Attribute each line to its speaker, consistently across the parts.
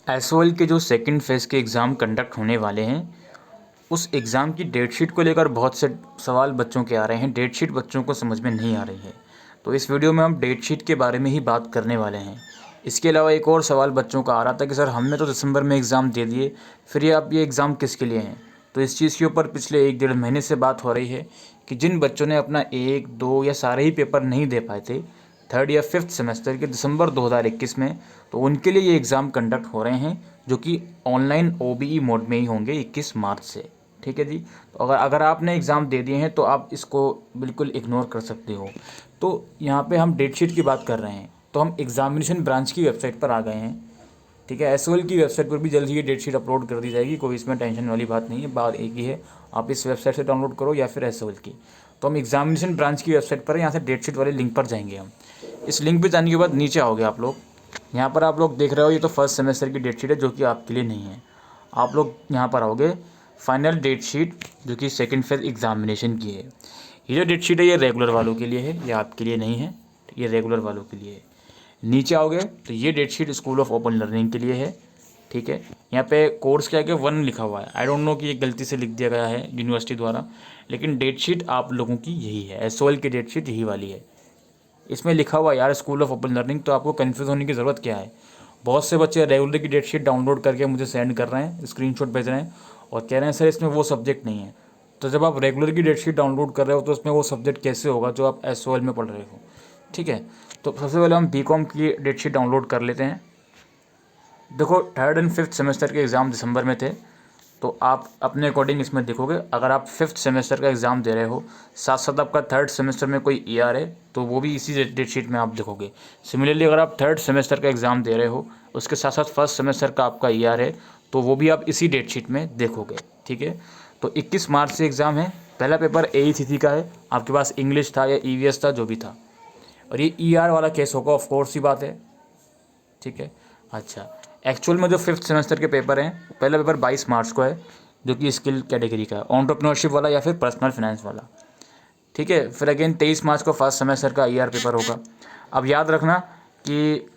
Speaker 1: SOL के जो second phase के एग्ज़ाम कंडक्ट होने वाले हैं, उस एग्ज़ाम की डेट शीट को लेकर बहुत से सवाल बच्चों के आ रहे हैं। डेट शीट बच्चों को समझ में नहीं आ रही है, तो इस वीडियो में हम डेट शीट के बारे में ही बात करने वाले हैं। इसके अलावा एक और सवाल बच्चों का आ रहा था कि सर हमने तो दिसंबर में एग्ज़ाम दे दिए, फिर ये एग्ज़ाम किसके लिए हैं। तो इस चीज़ के ऊपर पिछले 1 डेढ़ महीने से बात हो रही है कि जिन बच्चों ने अपना 1, 2 या सारे ही पेपर नहीं दे पाए थे थर्ड या फिफ्थ सेमेस्टर के दिसंबर 2021 में, तो उनके लिए ये एग्ज़ाम कंडक्ट हो रहे हैं, जो कि ऑनलाइन ओबीई मोड में ही होंगे 21 मार्च से। ठीक है जी। तो अगर आपने एग्ज़ाम दे दिए हैं तो आप इसको बिल्कुल इग्नोर कर सकते हो। तो यहाँ पे हम डेट शीट की बात कर रहे हैं, तो हम एग्ज़ामिनेशन ब्रांच की वेबसाइट पर आ गए हैं। ठीक है, एसओएल की वेबसाइट पर भी जल्द ही ये डेट शीट अपलोड कर दी जाएगी, कोई इसमें टेंशन वाली बात नहीं है। बात एक ही है, आप इस वेबसाइट से डाउनलोड करो या फिर एसओएल की। तो हम एग्ज़ामिनेशन ब्रांच की वेबसाइट पर, यहाँ से डेट शीट वाले लिंक पर जाएंगे हम। इस लिंक पे जाने के बाद नीचे आओगे आप लोग। यहाँ पर आप लोग देख रहे हो, ये तो फर्स्ट सेमेस्टर की डेट शीट है जो कि आपके लिए नहीं है। आप लोग यहाँ पर आओगे, फाइनल डेट शीट जो कि सेकंड फेज एग्जामिनेशन की है। ये जो डेट शीट है ये रेगुलर वालों के लिए है, ये आपके लिए नहीं है, ये रेगुलर वालों के लिए है। नीचे आओगे तो ये date sheet school of open learning के लिए है। ठीक है, यहाँ पे कोर्स क्या है 1 लिखा हुआ है, आई डोंट नो कि ये गलती से लिख दिया गया है यूनिवर्सिटी द्वारा, लेकिन डेट शीट आप लोगों की यही है, एसओएल की डेट शीट यही वाली है। इसमें लिखा हुआ यार स्कूल ऑफ ओपन लर्निंग, तो आपको कन्फ्यूज़ होने की ज़रूरत क्या है। बहुत से बच्चे रेगुलर की डेट शीट डाउनलोड करके मुझे सेंड कर रहे हैं, स्क्रीनशॉट भेज रहे हैं और कह रहे हैं सर इसमें वो सब्जेक्ट नहीं है। तो जब आप रेगुलर की डेट शीट डाउनलोड कर रहे हो तो उसमें वो सब्जेक्ट कैसे होगा जो आप एसओएल में पढ़ रहे हो। ठीक है, तो सबसे पहले हम बीकॉम की डेट शीट डाउनलोड कर लेते हैं। देखो, थर्ड एंड फिफ्थ सेमेस्टर के एग्ज़ाम दिसंबर में थे, तो आप अपने अकॉर्डिंग इसमें देखोगे। अगर आप फिफ्थ सेमेस्टर का एग्ज़ाम दे रहे हो, साथ साथ आपका थर्ड सेमेस्टर में कोई ईआर है, तो वो भी इसी डेट शीट में आप देखोगे। सिमिलरली अगर आप थर्ड सेमेस्टर का एग्ज़ाम दे रहे हो, उसके साथ साथ फर्स्ट सेमेस्टर का आपका ईआर है, तो वो भी आप इसी डेट शीट में देखोगे। ठीक है, तो 21 मार्च से एग्ज़ाम है। पहला पेपर एईसीसी का है, आपके पास इंग्लिश था या ईवीएस था, जो भी था, और ये ईआर वाला केस होगा, ऑफ कोर्स ही बात है। ठीक है, अच्छा, एक्चुअल में जो फिफ्थ सेमेस्टर के पेपर हैं, पहला पेपर 22 मार्च को है, जो कि स्किल कैटेगरी का है, एंटरप्रेन्योरशिप वाला या फिर पर्सनल फाइनेंस वाला। ठीक है, फिर अगेन 23 मार्च को फर्स्ट सेमेस्टर का ईआर पेपर होगा। अब याद रखना कि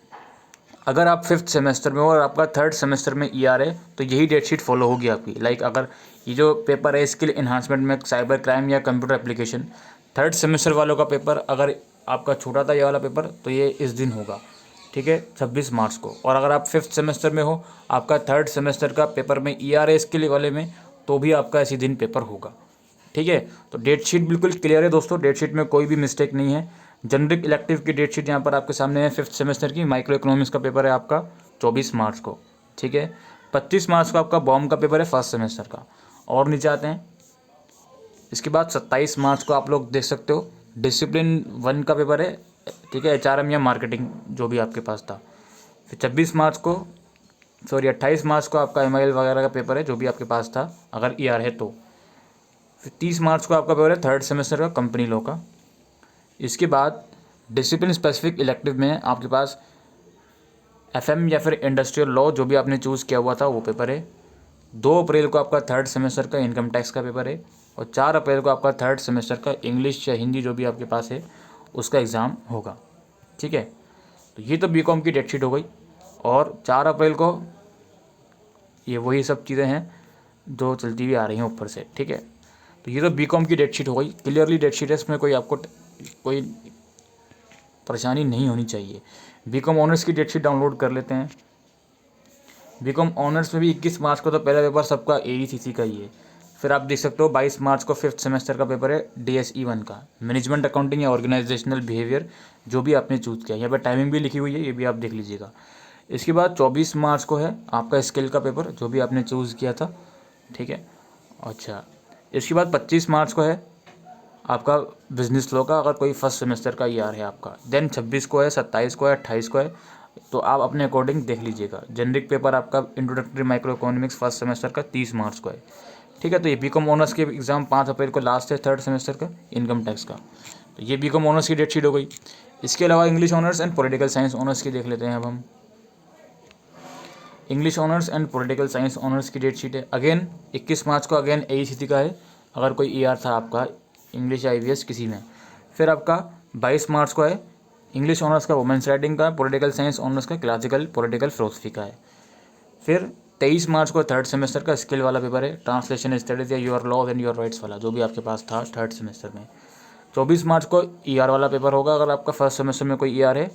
Speaker 1: अगर आप फिफ्थ सेमेस्टर में हो और आपका थर्ड सेमेस्टर में ईआर है, तो यही डेट शीट फॉलो होगी आपकी। लाइक अगर ये जो पेपर है स्किल इन्हांसमेंट में साइबर क्राइम या कंप्यूटर एप्लीकेशन, थर्ड सेमेस्टर वालों का पेपर अगर आपका छूटा था ये वाला पेपर, तो ये इस दिन होगा। ठीक है, 26 मार्च को। और अगर आप फिफ्थ सेमेस्टर में हो, आपका थर्ड सेमेस्टर का पेपर में ईआर है स्किल वाले में, तो भी आपका इसी दिन पेपर होगा। ठीक है, तो डेट शीट बिल्कुल क्लियर है दोस्तों, डेट शीट में कोई भी मिस्टेक नहीं है। जनरिक इलेक्टिव की डेट शीट यहाँ पर आपके सामने है। फिफ्थ सेमेस्टर की माइक्रो इकोनॉमिक्स का पेपर है आपका 24 मार्च को। ठीक है, 25 मार्च को आपका बॉम का पेपर है फर्स्ट सेमेस्टर का। और नीचे आते हैं, इसके बाद 27 मार्च को आप लोग देख सकते हो डिसिप्लिन 1 का पेपर है। ठीक है, एचआरएम या मार्केटिंग जो भी आपके पास था। फिर 26 मार्च को, सॉरी 28 मार्च को आपका एमआईएल वगैरह का पेपर है जो भी आपके पास था, अगर ईआर है तो। फिर 30 मार्च को आपका पेपर है थर्ड सेमेस्टर का कंपनी लॉ का। इसके बाद डिसिप्लिन स्पेसिफिक इलेक्टिव में आपके पास एफएम या फिर इंडस्ट्रियल लॉ जो भी आपने चूज़ किया हुआ था वो पेपर है। 2 अप्रैल को आपका थर्ड सेमेस्टर का इनकम टैक्स का पेपर है। और 4 अप्रैल को आपका थर्ड सेमेस्टर का इंग्लिश या हिंदी जो भी आपके पास है उसका एग्ज़ाम होगा। ठीक है, तो ये तो बीकॉम की डेट शीट हो गई। और 4 अप्रैल को ये वही सब चीज़ें हैं जो चलती हुई आ रही हैं ऊपर से। ठीक है, तो ये तो बीकॉम की डेट शीट हो गई, क्लियरली डेट शीट है, इसमें कोई आपको कोई परेशानी नहीं होनी चाहिए। बीकॉम ऑनर्स की डेट शीट डाउनलोड कर लेते हैं। बीकॉम ऑनर्स में भी 21 मार्च को तो पहला पेपर सबका एईसीसी का ही है। फिर आप देख सकते हो 22 मार्च को फिफ्थ सेमेस्टर का पेपर है डीएसई 1 का, मैनेजमेंट अकाउंटिंग या ऑर्गेनाइजेशनल बिहेवियर जो भी आपने चूज़ किया। यहाँ पर टाइमिंग भी लिखी हुई है, ये भी आप देख लीजिएगा। इसके बाद 24 मार्च को है आपका स्किल का पेपर जो भी आपने चूज़ किया था। ठीक है, अच्छा, इसके बाद 25 मार्च को है आपका बिजनेस लॉ का, अगर कोई फर्स्ट सेमेस्टर का ईआर है आपका। देन 26 को है, 27 को है, 28 को है, तो आप अपने अकॉर्डिंग देख लीजिएगा। जनरिक पेपर आपका introductory micro economics first semester का 30 मार्च को है। ठीक है, तो ये बीकॉम ऑनर्स के एग्ज़ाम 5 अप्रैल को लास्ट है थर्ड सेमेस्टर का इनकम टैक्स का। तो ये बीकॉम ऑनर्स की डेट शीट हो गई। इसके अलावा English honours and political science honours की देख लेते हैं अब हम। English honours and political science honours की डेट शीट है। अगेन 21 मार्च को अगेन एईसीसी का है, अगर कोई ईआर था आपका इंग्लिश या ईवीएस किसी में। फिर आपका 22 मार्च को है इंग्लिश ऑनर्स का वुमेंस राइटिंग का, पॉलिटिकल साइंस ऑनर्स का क्लासिकल पॉलिटिकल फिलोसफी का है। फिर 23 मार्च को थर्ड सेमेस्टर का स्किल वाला पेपर है, ट्रांसलेशन स्टडीज़ या your laws and your rights वाला, जो भी आपके पास था थर्ड सेमेस्टर में। 24 मार्च को ER वाला पेपर होगा अगर आपका फर्स्ट सेमेस्टर में कोई ER है।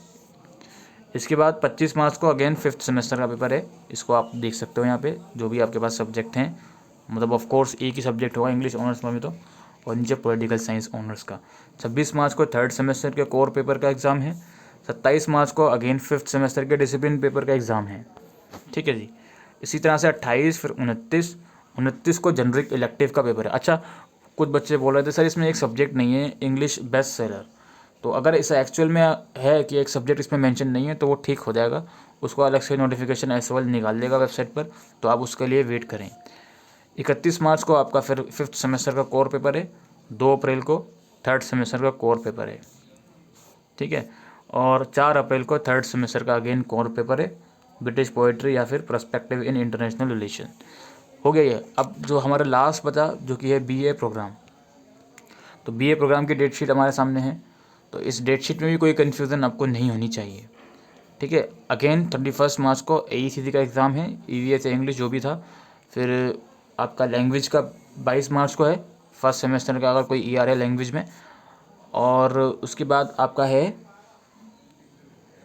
Speaker 1: इसके बाद 25 मार्च को अगेन फिफ्थ सेमेस्टर का पेपर है, इसको आप देख सकते हो यहाँ पे, जो भी आपके पास सब्जेक्ट हैं, मतलब ऑफ कोर्स एक ही सब्जेक्ट होगा इंग्लिश ऑनर्स में भी तो, और नीचे पॉलिटिकल साइंस ऑनर्स का। 26 मार्च को थर्ड सेमेस्टर के कोर पेपर का एग्ज़ाम है। 27 मार्च को अगेन फिफ्थ सेमेस्टर के डिसिप्लिन पेपर का एग्ज़ाम है, ठीक है जी। इसी तरह से 28, फिर 29 को जनरिक इलेक्टिव का पेपर है। अच्छा, कुछ बच्चे बोल रहे थे सर इसमें एक सब्जेक्ट नहीं है इंग्लिश बेस्ट सेलर, तो अगर इस एक्चुअल में है कि एक सब्जेक्ट इसमें मेंशन नहीं है तो वो ठीक हो जाएगा, उसको अलग से नोटिफिकेशन एसओएल निकाल देगा वेबसाइट पर, तो आप उसके लिए वेट करें। 31 मार्च को आपका फिर फिफ्थ सेमेस्टर का कोर पेपर है। 2 अप्रैल को थर्ड सेमेस्टर का कोर पेपर है, ठीक है। और 4 अप्रैल को थर्ड सेमेस्टर का अगेन कोर पेपर है, ब्रिटिश पोइट्री या फिर पर्सपेक्टिव इन इंटरनेशनल रिलेशन। हो गया ये। अब जो हमारा लास्ट बचा जो कि है BA प्रोग्राम, तो BA प्रोग्राम की डेट शीट हमारे सामने है। तो इस डेट शीट में भी कोई कन्फ्यूज़न आपको नहीं होनी चाहिए, ठीक है। अगेन 31 मार्च को AECC का एग्ज़ाम है, EVS इंग्लिश जो भी था। फिर आपका लैंग्वेज का 22 मार्च को है, फर्स्ट सेमेस्टर का अगर कोई ER है लैंग्वेज में। और उसके बाद आपका है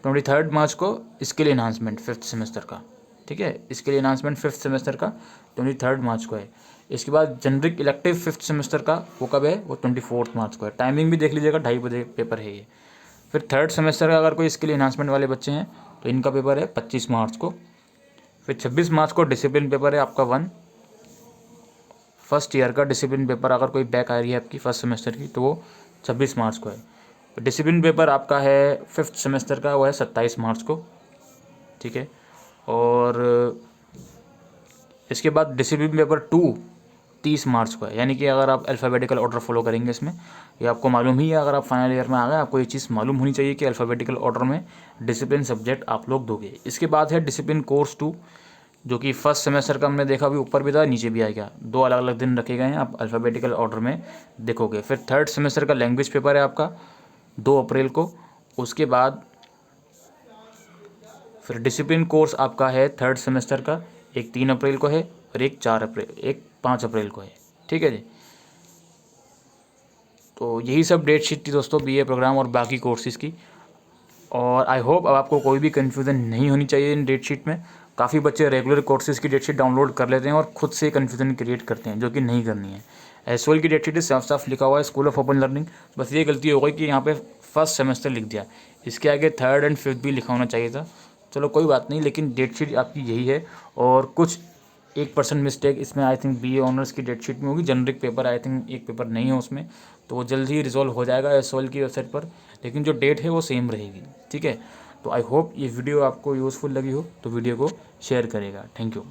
Speaker 1: 23 मार्च को स्किल एनहांसमेंट फिफ्थ सेमेस्टर का, ठीक है। स्किल एनहांसमेंट फिफ्थ सेमेस्टर का 23 मार्च को है। इसके बाद जनरिक इलेक्टिव फिफ्थ सेमेस्टर का वो कब है, वो 24 मार्च को है। टाइमिंग भी देख लीजिएगा, 2:30 बजे पेपर है ये। फिर थर्ड सेमेस्टर का अगर कोई स्किल एनहांसमेंट वाले बच्चे हैं तो इनका पेपर है 25 मार्च को। फिर 26 मार्च को डिसिप्लिन पेपर है आपका 1, फर्स्ट ईयर का डिसिप्लिन पेपर अगर कोई बैक आ रही है आपकी फर्स्ट सेमेस्टर की तो वो 26 मार्च को है। डिसिप्लिन पेपर आपका है फिफ्थ सेमेस्टर का, वो है 27 मार्च को, ठीक है। और इसके बाद डिसिप्लिन पेपर 2 30 मार्च को है, यानी कि अगर आप अल्फ़ाबेटिकल ऑर्डर फॉलो करेंगे इसमें, ये आपको मालूम ही है, अगर आप फाइनल ईयर में आ गए आपको ये चीज़ मालूम होनी चाहिए कि अल्फ़ाबेटिकल ऑर्डर में डिसिप्लिन सब्जेक्ट आप लोग दोगे। इसके बाद है डिसिप्लिन कोर्स 2, जो कि फर्स्ट सेमेस्टर का हमने देखा भी, ऊपर भी था नीचे भी आ गया, 2 अलग अलग दिन रखे गए हैं, आप अल्फ़ाबेटिकल ऑर्डर में देखोगे। फिर थर्ड सेमेस्टर का लैंग्वेज पेपर है आपका 2 अप्रैल को। उसके बाद फिर डिसिप्लिन कोर्स आपका है थर्ड सेमेस्टर का, एक 3 अप्रैल को है और एक 5 अप्रैल को है, ठीक है जी। तो यही सब डेट शीट थी दोस्तों BA प्रोग्राम और बाकी कोर्सेज़ की। और आई होप अब आपको कोई भी कन्फ्यूज़न नहीं होनी चाहिए इन डेट शीट में। काफ़ी बच्चे रेगुलर कोर्सेज़ की डेट शीट डाउनलोड कर लेते हैं और खुद से कन्फ्यूज़न क्रिएट करते हैं, जो कि नहीं करनी है। एसओएल की डेट शीट साफ साफ लिखा हुआ है स्कूल ऑफ ओपन लर्निंग, बस ये गलती हो गई कि यहाँ पे फर्स्ट सेमेस्टर लिख दिया, इसके आगे थर्ड एंड फिफ्थ भी लिखा होना चाहिए था। चलो कोई बात नहीं, लेकिन डेट शीट आपकी यही है। और कुछ 1% मिस्टेक इसमें आई थिंक BA ऑनर्स की डेट शीट में होगी। जनरिक पेपर आई थिंक एक पेपर नहीं है उसमें, तो वो जल्द ही रिजॉल्व हो जाएगा एसओएल की वेबसाइट पर, लेकिन जो डेट है वो सेम रहेगी, ठीक है। तो आई होप ये वीडियो आपको यूज़फुल लगी हो, तो वीडियो को शेयर करेगा। Thank you.